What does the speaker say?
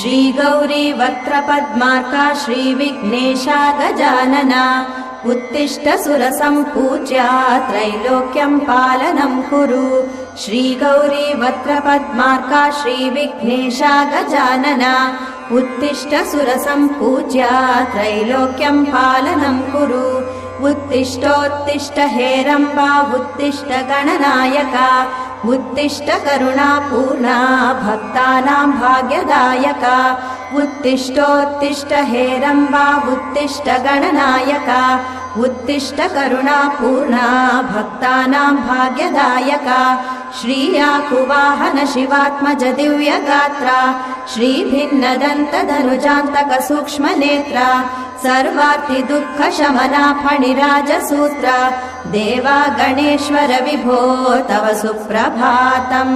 श्रीगौरी वक्त्रपद्मार्का श्रीविघ्नेशा गजानना उत्तिष्ठ सुरसम्पूज्या त्रैलोक्यं पालनं कुरु श्रीगौरी वक्त्रपद्मार्का श्रीविघ्नेशा गजानना उत्तिष्ठ सुरसम्पूज्या त्रैलोक्यं पालनं कुरु उत्तिष्ठोत्तिष्ठ हेरम्बा उत्तिष्ठ गणनायका उत्तिष्ठ करुणापूर्णा भक्तानां भाग्यदायका उत्तिष्ठोत्तिष्ठ हेरम्बा उत्तिष्ठ गणनायका उत्तिष्ठ करुणापूर्णा भक्तानां भाग्यदायका श्रीयाकुवाहन शिवात्मज दिव्यगात्रा श्रीभिन्नदन्तधनुजान्तक सूक्ष्मनेत्रा सर्वार्ति दुःख शमना फणिराजसूत्रा देवा गणेश्वर विभो तव सुप्रभातम्।